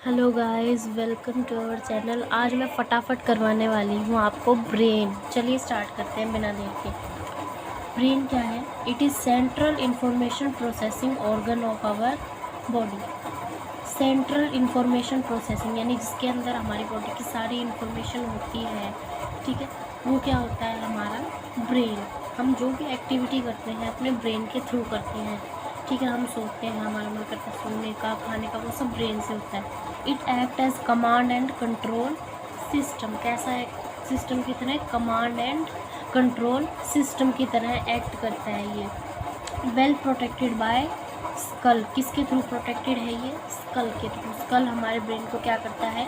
Hello guys, welcome to our channel. आज मैं फटाफट करवाने वाली हूँ आपको ब्रेन। चलिए स्टार्ट करते हैं बिना देर के। ब्रेन क्या है? It is central information processing organ of our body. Central information processing यानी जिसके अंदर हमारी बॉडी की सारी इंफॉर्मेशन होती है, ठीक है। वो क्या होता है? हमारा ब्रेन। हम जो भी एक्टिविटी करते हैं अपने ब्रेन के थ्रू करते हैं, ठीक है। हम सोते हैं, हमारा मन करता है सोने का, खाने का, वो सब ब्रेन से होता है। It act as command and control system. कैसा है? सिस्टम की तरह, कमांड एंड कंट्रोल सिस्टम की तरह एक्ट करता है ये। Well protected by skull. किसके थ्रू प्रोटेक्टेड है ये? स्कल के थ्रू। स्कल हमारे ब्रेन को क्या करता है?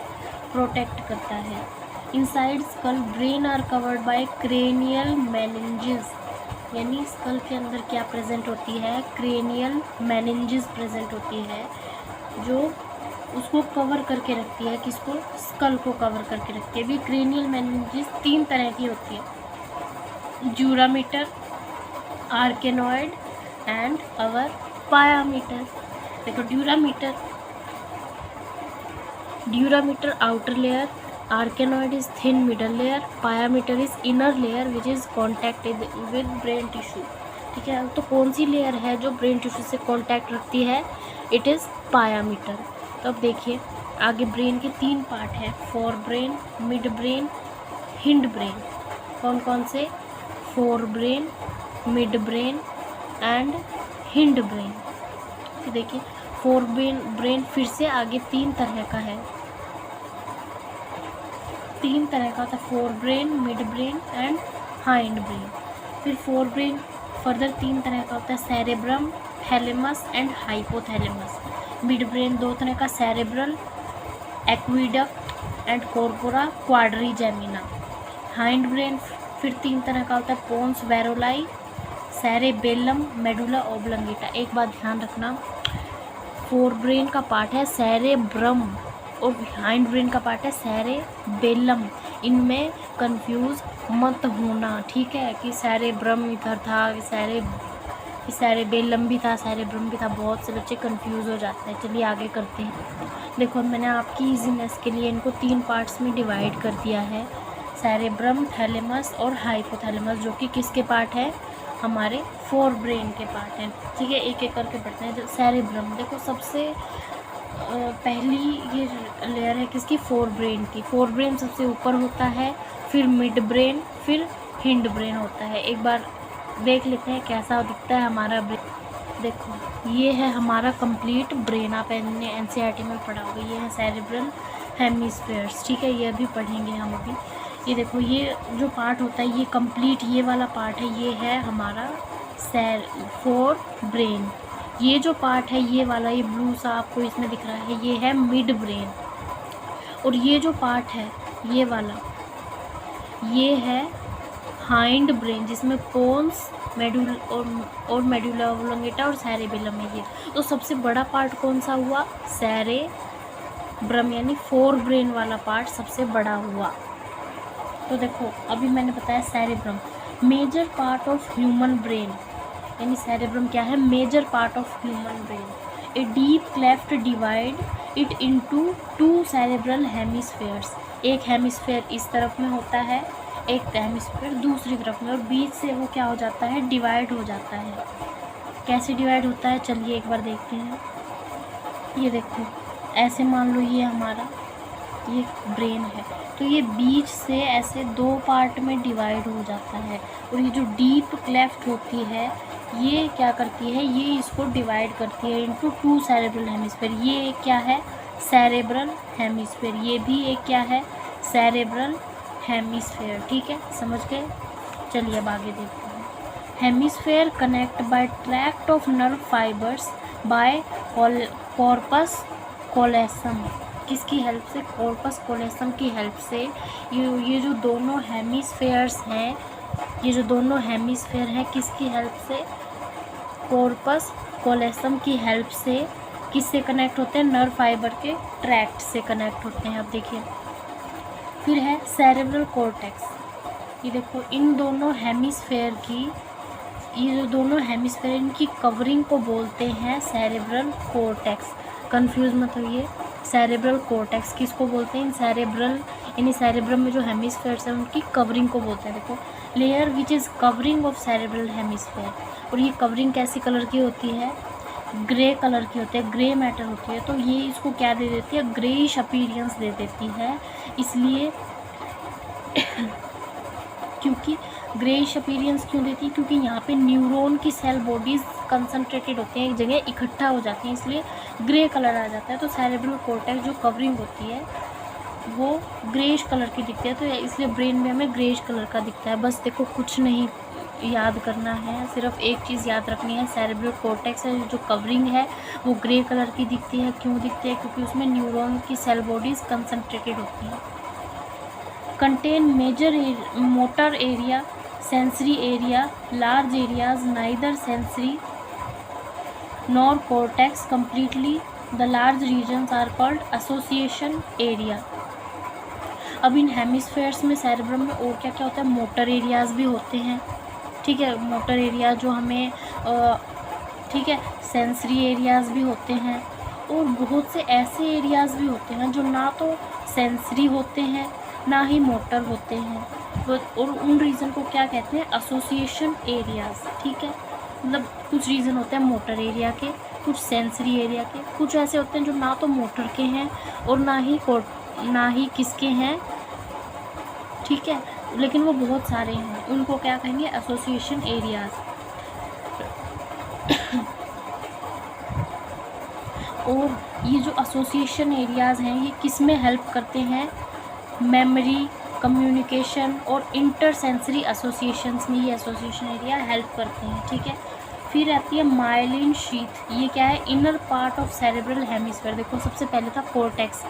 प्रोटेक्ट करता है। Inside skull brain are covered by cranial meninges. यानी स्कल के अंदर क्या प्रेजेंट होती है? क्रेनियल मेनिंजेस प्रेजेंट होती है, जो उसको कवर करके रखती है। किसको? स्कल को कवर करके रखती है। भी क्रेनियल मेनिंजेस 3 तरह की होती है: dura mater, arachnoid and our pia mater. देखो, dura mater outer layer, arachnoid is thin middle layer, pia mater is inner layer which is contacted with brain tissue. ठीक है, तो कौन सी लेयर है जो ब्रेन टिश्यू से कॉन्टैक्ट रखती है? It is pia mater. तो अब देखिए आगे, ब्रेन के 3 पार्ट हैं: fore brain, mid brain, hind brain. कौन कौन से? Fore brain, mid brain and hind brain. देखिए, फोर ब्रेन फिर से आगे 3 तरह का है। 3 तरह का होता है: fore brain, mid brain and hind brain. फिर फोर ब्रेन फर्दर 3 तरह का होता है: cerebrum, thalamus and hypothalamus. Mid brain 2 तरह का: cerebral, aqueduct and corpora quadrigemina. Hind brain फिर 3 तरह का होता है: पोन्स वेरोलाई, सेरेबेलम, मेडुला ओब्लंगेटा। एक बात ध्यान रखना, फोर ब्रेन का पार्ट है सेरेब्रम और हाइंड ब्रेन का पार्ट है सेरेबेलम। इनमें कंफ्यूज मत होना, ठीक है, कि सेरेब्रम इधर था, सेरेबेलम भी था, सेरेब्रम भी था। बहुत से बच्चे कंफ्यूज हो जाते हैं। चलिए आगे करते हैं। देखो, मैंने आपकी इजीनेस के लिए इनको 3 पार्ट्स में डिवाइड कर दिया है: सेरेब्रम, थैलेमस और हाइपोथैलेमस, जो कि किसके पार्ट है? हमारे फोर ब्रेन के पार्ट हैं। ठीक है, एक एक करके पढ़ते हैं। जो सेरेब्रम, देखो सबसे पहली ये लेयर है किसकी? फोर ब्रेन की। फोर ब्रेन सबसे ऊपर होता है, फिर मिड ब्रेन, फिर हिंड ब्रेन होता है। एक बार देख लेते हैं कैसा दिखता है हमारा ब्रेन। देखो, ये है हमारा कंप्लीट ब्रेन। आप एनसीईआरटी में पढ़ा होगा। ये है सेरेब्रल हेमिस्फेयर्स, ठीक है, ये अभी पढ़ेंगे हम अभी। ये देखो, ये जो पार्ट होता है ये कंप्लीट, ये वाला पार्ट है, ये है हमारा फोर ब्रेन। ये जो पार्ट है ये वाला, ये ब्लू सा आपको इसमें दिख रहा है, ये है मिड ब्रेन। और ये जो पार्ट है ये वाला, ये है हाइंड ब्रेन, जिसमें पोन्स, मेडुला ओब्लंगेटा और सेरेबेलम है ये। तो सबसे बड़ा पार्ट कौन सा हुआ? सेरेब्रम, यानी फोर ब्रेन वाला पार्ट सबसे बड़ा हुआ। तो देखो, अभी मैंने बताया cerebrum major part of human brain, यानी सेरेब्रम क्या है? Major part of human brain. A deep cleft divide it into 2 cerebral hemispheres. एक हेमिस्फेयर इस तरफ में होता है, एक हेमिस्फेयर दूसरी तरफ में, और बीच से वो क्या हो जाता है? डिवाइड हो जाता है। कैसे डिवाइड होता है? चलिए एक बार देखते हैं। ये देखो, ऐसे मान लो ये हमारा ये ब्रेन है, तो ये बीच से ऐसे 2 पार्ट में डिवाइड हो जाता है। और ये जो डीप क्लेफ्ट होती है ये क्या करती है? ये इसको डिवाइड करती है इनटू 2 सेरेब्रल हेमिस्फेयर। ये एक क्या है? Cerebral hemisphere. ये भी एक क्या है? Cerebral hemisphere. ठीक है, समझ गए? चलिए अब आगे देखते हैं। Hemisphere connect by tract of nerve fibres by corpus callosum. किसकी हेल्प से? कॉर्पस कोलेसम की हेल्प से। ये जो दोनों हेमिस्फेयर्स हैं, ये जो दोनों हेमिस्फेयर हैं, किसकी हेल्प से? कॉर्पस कोलेसम की हेल्प से। किससे कनेक्ट होते हैं? नर्व फाइबर के ट्रैक्ट से कनेक्ट होते हैं। अब देखिए, फिर है सेरेब्रल कॉर्टेक्स। ये देखो, इन दोनों हेमिस्फेयर की, ये जो दोनों हेमिस्फेयर, इनकी कवरिंग को बोलते हैं सेरेब्रल कॉर्टेक्स। कंफ्यूज मत होइए, सेरेब्रल कोर्टेक्स किसको बोलते हैं? सेरेब्रल यानी सेरेब्रम में जो हेमिस्फेयर्स हैं उनकी कवरिंग को बोलते हैं। देखो, layer which is covering of cerebral hemisphere, और ये कवरिंग कैसी कलर की होती है? ग्रे कलर की होती है, ग्रे मैटर होती है। तो ये इसको क्या दे देती है? ग्रेइश अपीयरेंस दे देती है। इसलिए क्योंकि ग्रेइश अपीयरेंस क्यों देती है? क्योंकि यहाँ पे न्यूरॉन की सेल बॉडीज़ कंसंट्रेटेड होती हैं, एक जगह इकट्ठा हो जाती हैं, इसलिए ग्रे कलर आ जाता है। तो सेरेब्रल कोर्टेक्स जो कवरिंग होती है वो ग्रेइश कलर की दिखती है, तो इसलिए ब्रेन में हमें ग्रेइश कलर का दिखता है। बस देखो, कुछ नहीं याद करना है, सिर्फ एक चीज़ याद रखनी है, सेरेब्रल कोर्टेक्स है जो कवरिंग है वो ग्रे कलर की दिखती है। क्यों दिखती है? क्योंकि उसमें न्यूरॉन की सेल बॉडीज़ कंसंट्रेटेड होती हैं। Contain major motor area, sensory area, large areas, neither sensory nor cortex completely, the large regions are called association area. अब इन हेमिस्फेयर्स में, सेरेब्रम में और क्या क्या होता है? मोटर एरियाज़ भी होते हैं, ठीक है, मोटर एरिया जो हमें ठीक है, सेंसरी एरियाज़ भी होते हैं, और बहुत से ऐसे एरियाज़ भी होते हैं जो ना तो सेंसरी होते हैं ना ही मोटर होते हैं, और उन रीज़न को क्या कहते हैं? एसोसिएशन एरियाज़, ठीक है। मतलब कुछ रीज़न होते हैं मोटर एरिया के, कुछ सेंसरी एरिया के, कुछ ऐसे होते हैं जो ना तो मोटर के हैं और ना ही किसके हैं, ठीक है, लेकिन वो बहुत सारे हैं, उनको क्या कहेंगे? Association areas. और ये जो एसोसिएशन एरियाज़ हैं ये किस में हेल्प करते हैं? मेमोरी, कम्युनिकेशन और इंटर सेंसरी एसोसिएशंस में ये एसोसिएशन एरिया हेल्प करते हैं, ठीक है। फिर आती है माइलिन शीथ, ये क्या है? Inner part of cerebral hemisphere. देखो, सबसे पहले था कोर्टेक्स,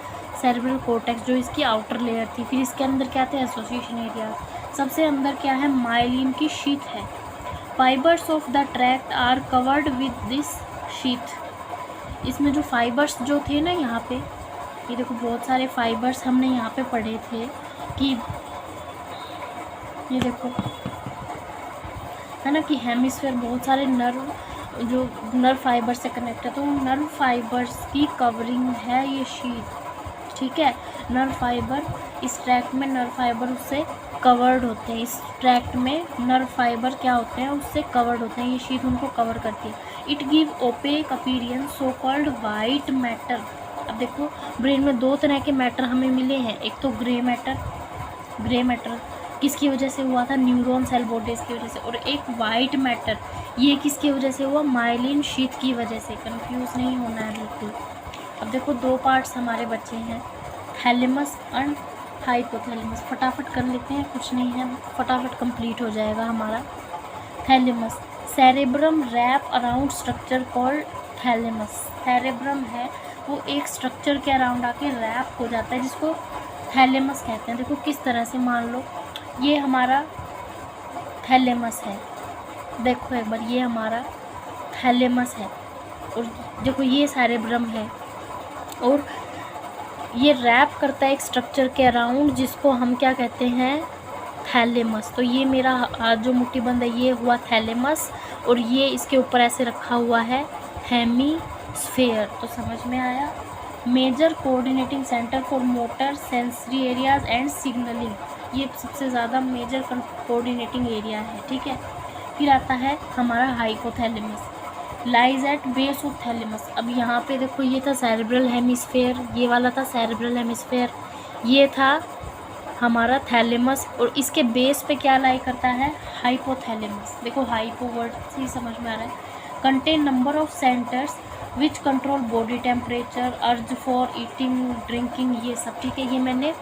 सेरेब्रल कोर्टेक्स जो इसकी आउटर लेयर थी, फिर इसके अंदर क्या थे? Association area. सबसे अंदर क्या है? माइलिन की शीथ है। Fibres of the tract are covered with this sheath. इसमें जो फाइबर्स जो थे ना, यहाँ पे ये देखो, बहुत सारे फाइबर्स हमने यहाँ पे पढ़े थे कि ये देखो है ना, कि हेमिस्फीयर बहुत सारे नर्व फाइबर से कनेक्ट है, तो नर्व फाइबर्स की कवरिंग है ये शीट, ठीक है। नर्व फाइबर, इस ट्रैक्ट में नर्व फाइबर उससे कवर्ड होते हैं, इस ट्रैक्ट में नर्व फाइबर क्या होते हैं? उससे कवर्ड होते हैं, ये शीट उनको कवर करती है। It give opaque appearance, so called white matter. अब देखो, ब्रेन में दो तरह के मैटर हमें मिले हैं, एक तो ग्रे मैटर किसकी वजह से हुआ था? न्यूरॉन सेल बॉडीज़ की वजह से, और एक वाइट मैटर, ये किसकी वजह से हुआ? माइलिन शीथ की वजह से। कंफ्यूज नहीं होना है बिल्कुल। अब देखो, दो पार्ट्स हमारे बचे हैं, थैलेमस एंड हाइपोथैलेमस। फटाफट कर लेते हैं, कुछ नहीं है, फटाफट कंप्लीट हो जाएगा हमारा। Thalamus, cerebrum wrap around structure called thalamus. Cerebrum है वो एक स्ट्रक्चर के अराउंड आके रैप हो जाता है, जिसको थैलेमस कहते हैं। देखो किस तरह से, मान लो ये हमारा थैलेमस है, देखो एक बार, ये हमारा थैलेमस है, और देखो ये सेरेब्रम है, और ये रैप करता है एक स्ट्रक्चर के अराउंड, जिसको हम क्या कहते हैं? थैलेमस। तो ये मेरा हाथ जो मुट्ठीबंद है ये हुआ थैलेमस, और ये इसके ऊपर ऐसे रखा हुआ है हेमिस्फीयर। तो समझ में आया। Major coordinating centre for motor, sensory areas and signalling, ये सबसे ज़्यादा मेजर कोऑर्डिनेटिंग एरिया है, ठीक है। फिर आता है हमारा hypothalamus, lies at base of thalamus. अब यहाँ पे देखो, ये था सेरेब्रल हेमिस्फीयर, ये वाला था सेरेब्रल हेमिस्फीयर, ये था हमारा थैलेमस, और इसके बेस पे क्या लाई करता है? हाइपोथैलेमस। देखो, हाइपो वर्ड से ही समझ में आ रहा है। Contain number of centres which control body temperature, urge for eating, drinking, ये सब, ठीक है। ये मैंने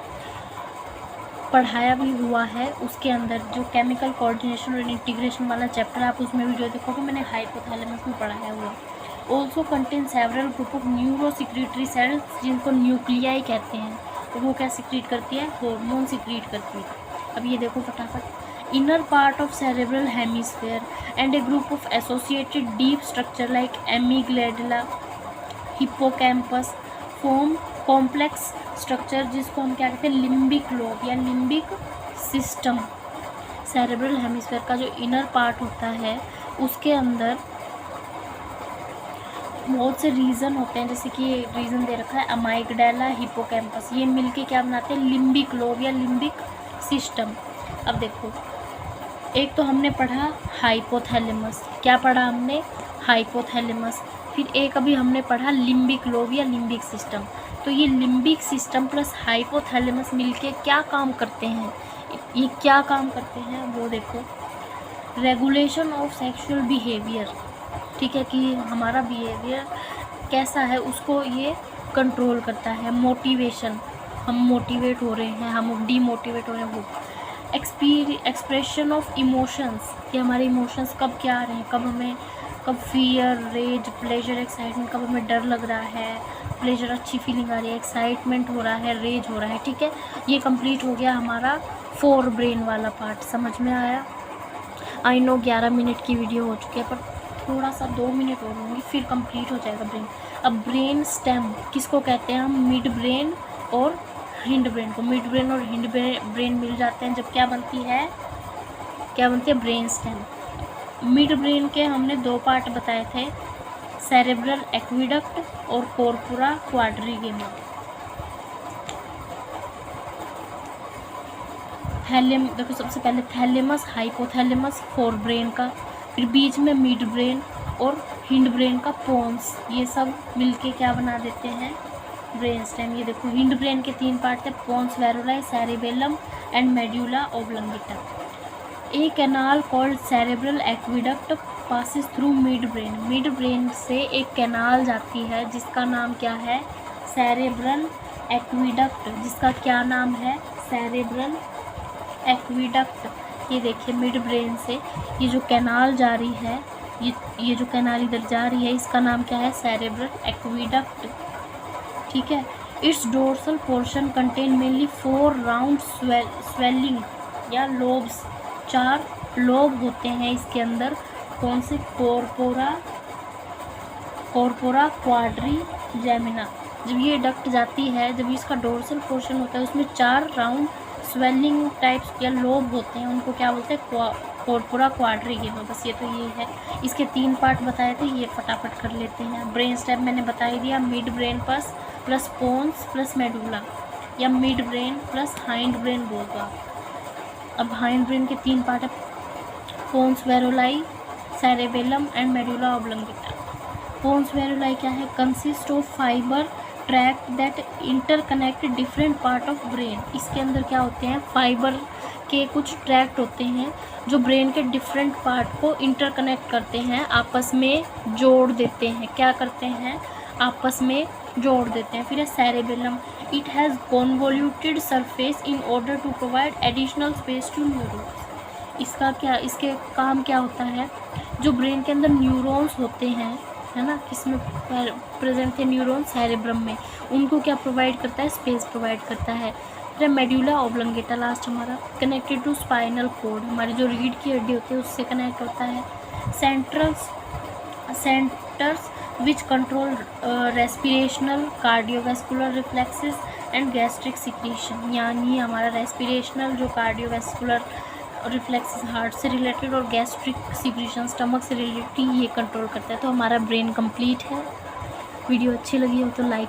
पढ़ाया भी हुआ है, उसके अंदर जो केमिकल कोऑर्डिनेशन और इंटीग्रेशन वाला चैप्टर, आप उसमें वीडियो देखोगे, मैंने हाइपोथैलेमस में पढ़ाया हुआ है। Also contain several group of neuro secretory cells, जिनको न्यूक्लियाई कहते हैं। तो वो क्या सिक्रीट करती है? हार्मोन सिक्रीट करती है। अब ये देखो फटाफट, inner part of cerebral hemisphere and a group of associated deep structure like amygdala, hippocampus form complex structure, जिसको हम क्या कहते हैं? लिम्बिक लोब या लिम्बिक सिस्टम। सेरेब्रल हेमिस्फीयर का जो इनर पार्ट होता है उसके अंदर बहुत से रीजन होते हैं, जैसे कि रीजन दे रखा है अमाइगडाला हिपोकैम्पस, ये मिलके क्या बनाते हैं लिम्बिक लोब या लिम्बिक सिस्टम। अब देखो, एक तो हमने पढ़ा हाइपोथैलेमस, क्या पढ़ा हमने हाइपोथैलेमस, फिर एक अभी हमने पढ़ा लिम्बिक लोब या लिम्बिक सिस्टम। तो ये लिम्बिक सिस्टम प्लस हाइपोथैलेमस मिलके क्या काम करते हैं, ये क्या काम करते हैं वो देखो। रेगुलेशन ऑफ सेक्सुअल बिहेवियर, ठीक है, कि हमारा बिहेवियर कैसा है उसको ये कंट्रोल करता है। मोटिवेशन, हम मोटिवेट हो रहे हैं, हम डीमोटिवेट हो रहे हैं, वो एक्सप्रेशन ऑफ इमोशंस, कि हमारे इमोशंस कब क्या आ रहे हैं, कब फियर, रेज, प्लेजर, एक्साइटमेंट, कब हमें डर लग रहा है, प्लेजर अच्छी फीलिंग आ रही है, एक्साइटमेंट हो रहा है, रेज हो रहा है, ठीक है। ये कंप्लीट हो गया हमारा फोर ब्रेन वाला पार्ट, समझ में आया। आई नो 11 मिनट की वीडियो हो चुकी है, पर थोड़ा सा 2 मिनट और होंगी फिर कंप्लीट हो जाएगा ब्रेन। अब ब्रेन स्टेम किसको कहते हैं हम, मिड ब्रेन और हिंड ब्रेन को। मिड ब्रेन और हिंड ब्रेन मिल जाते हैं जब क्या बनती है ब्रेन स्टेम। मिड ब्रेन के हमने 2 पार्ट बताए थे, सेरेब्रल एक्विडक्ट और कॉर्पोरा क्वाड्रिगेमा। देखो, सबसे पहले थैलेमस हाइपोथैलेमस फोर ब्रेन का, फिर बीच में मिड ब्रेन और हिंड ब्रेन का पोन्स, ये सब मिलके क्या बना देते हैं ब्रेन स्टेम। ये देखो, हिंड ब्रेन के 3 पार्ट थे, pons varolii, cerebellum and medulla oblongata. A canal called cerebral aqueduct passes through midbrain. Midbrain से एक कैनाल जाती है जिसका नाम क्या है, सेरेब्रल एक्विडक्ट, जिसका क्या नाम है, सेरेब्रल एक्विडक्ट। ये देखिए, मिड ब्रेन से ये जो कैनाल जा रही है, ये जो कैनाल इधर जा रही है, इसका नाम क्या है, सेरेब्रल एक्विडक्ट, ठीक है। It's dorsal portion contain mainly 4 round swelling या लोब्स, 4 लोब होते हैं इसके अंदर। कौन से, कॉर्पोरा क्वाड्रिजेमिना। जब ये डक्ट जाती है, जब इसका डोर्सल पोर्शन होता है, उसमें 4 राउंड स्वेलिंग टाइप्स या लोब होते हैं, उनको क्या बोलते हैं, कॉर्पोरा क्वाड्रिगेमा। बस ये तो ये है, इसके 3 पार्ट बताए थे, ये फटाफट कर लेते हैं। ब्रेन स्टेम मैंने बता ही दिया, midbrain plus pons plus medulla, या midbrain plus hindbrain बोल दो आप। अब हाइंड ब्रेन के 3 पार्ट है, pons varolii, cerebellum and medulla oblongata. Pons varolii क्या है, consist of fibre tract that interconnect different part of brain. इसके अंदर क्या होते हैं, फाइबर के कुछ ट्रैक्ट होते हैं जो ब्रेन के डिफरेंट पार्ट को इंटरकनेक्ट करते हैं, आपस में जोड़ देते हैं, क्या करते हैं, आपस में जोड़ देते हैं। फिर है cerebellum, it has convoluted surface in order to provide additional space to neurons. इसके काम क्या होता है, जो ब्रेन के अंदर न्यूरॉन्स होते हैं, है ना, किसमें प्रेजेंट थे न्यूरॉन्स, सेरेब्रम में, उनको क्या प्रोवाइड करता है, स्पेस प्रोवाइड करता है। फिर मेड्यूला ओब्लंगेटा लास्ट हमारा, कनेक्टेड टू स्पाइनल कॉर्ड, हमारी जो रीढ़ की हड्डी होती है उससे कनेक्ट होता है। Centres which control respirational, cardiovascular reflexes and gastric secretion, यानी हमारा रेस्पिरेशनल, जो कार्डियोवैस्कुलर रिफ्लेक्सेस हार्ट से रिलेटेड, और गैस्ट्रिक सिक्रीशन स्टमक से रिलेटेड, ये कंट्रोल करता है। तो हमारा ब्रेन कंप्लीट है। वीडियो अच्छी लगी हो तो लाइक